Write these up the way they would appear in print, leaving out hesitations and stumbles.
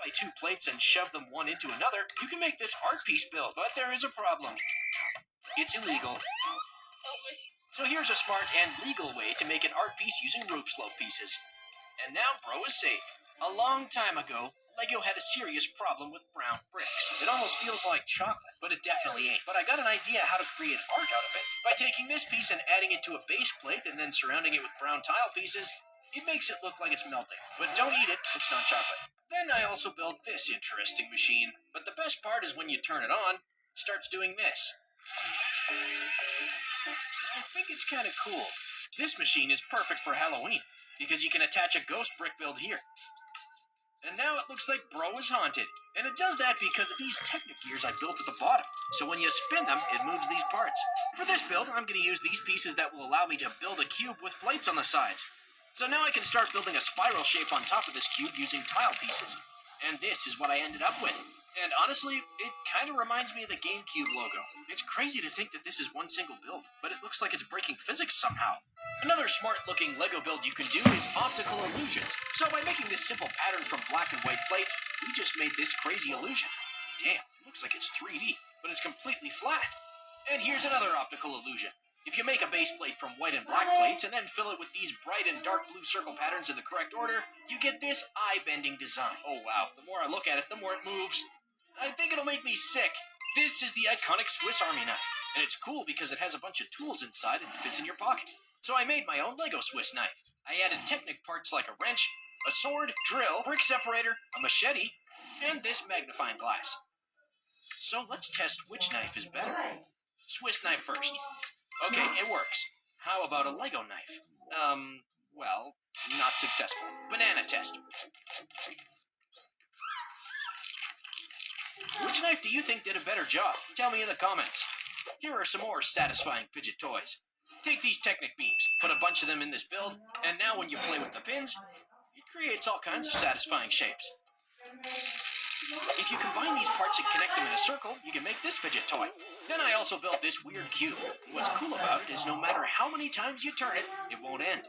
my 2 plates and shove them one into another, you can make this art piece build. But there is a problem. It's illegal. So here's a smart and legal way to make an art piece using roof slope pieces. And now Bro is safe. A long time ago, Lego had a serious problem with brown bricks. It almost feels like chocolate, but it definitely ain't. But I got an idea how to create art out of it. By taking this piece and adding it to a base plate and then surrounding it with brown tile pieces, it makes it look like it's melting. But don't eat it, it's not chocolate. Then I also built this interesting machine. But the best part is when you turn it on, it starts doing this. I think it's kind of cool. This machine is perfect for Halloween, because you can attach a ghost brick build here. And now it looks like Bro is haunted. And it does that because of these Technic gears I built at the bottom. So when you spin them, it moves these parts. For this build, I'm going to use these pieces that will allow me to build a cube with plates on the sides. So now I can start building a spiral shape on top of this cube using tile pieces. And this is what I ended up with. And honestly, it kind of reminds me of the GameCube logo. It's crazy to think that this is one single build, but it looks like it's breaking physics somehow. Another smart-looking Lego build you can do is optical illusions. So by making this simple pattern from black and white plates, we just made this crazy illusion. Damn, it looks like it's 3D, but it's completely flat. And here's another optical illusion. If you make a base plate from white and black plates and then fill it with these bright and dark blue circle patterns in the correct order, you get this eye-bending design. Oh wow, the more I look at it, the more it moves. I think it'll make me sick. This is the iconic Swiss Army knife, and it's cool because it has a bunch of tools inside and fits in your pocket. So I made my own Lego Swiss knife. I added Technic parts like a wrench, a sword, drill, brick separator, a machete, and this magnifying glass. So let's test which knife is better. Swiss knife first. Okay, it works. How about a Lego knife? Well, not successful. Banana test. Which knife do you think did a better job? Tell me in the comments. Here are some more satisfying fidget toys. Take these Technic beams, put a bunch of them in this build, and now when you play with the pins, it creates all kinds of satisfying shapes. If you combine these parts and connect them in a circle, you can make this fidget toy. Then I also built this weird cube. What's cool about it is no matter how many times you turn it, it won't end.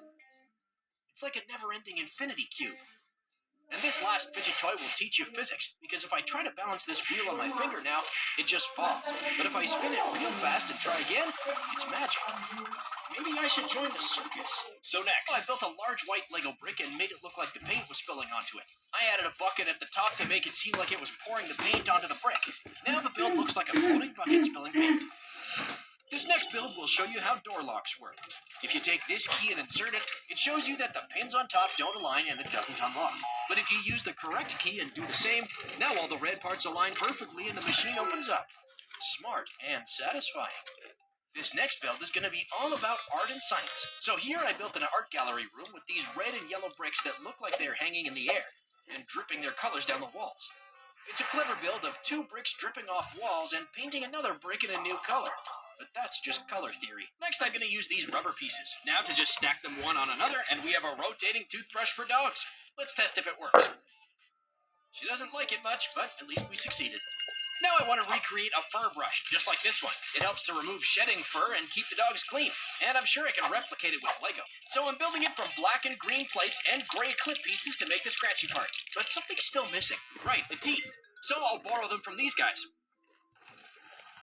It's like a never-ending infinity cube. And this last fidget toy will teach you physics, because if I try to balance this wheel on my finger now, it just falls. But if I spin it real fast and try again, it's magic. Maybe I should join the circus. So next, I built a large white Lego brick and made it look like the paint was spilling onto it. I added a bucket at the top to make it seem like it was pouring the paint onto the brick. Now the build looks like a floating bucket spilling paint. This next build will show you how door locks work. If you take this key and insert it, it shows you that the pins on top don't align and it doesn't unlock. But if you use the correct key and do the same, now all the red parts align perfectly and the machine opens up. Smart and satisfying. This next build is going to be all about art and science. So here I built an art gallery room with these red and yellow bricks that look like they're hanging in the air and dripping their colors down the walls. It's a clever build of 2 bricks dripping off walls and painting another brick in a new color. But that's just color theory. Next, I'm going to use these rubber pieces. Now to just stack them one on another, and we have a rotating toothbrush for dogs. Let's test if it works. She doesn't like it much, but at least we succeeded. Now I want to recreate a fur brush, just like this one. It helps to remove shedding fur and keep the dogs clean. And I'm sure I can replicate it with Lego. So I'm building it from black and green plates and gray clip pieces to make the scratchy part. But something's still missing. Right, the teeth. So I'll borrow them from these guys.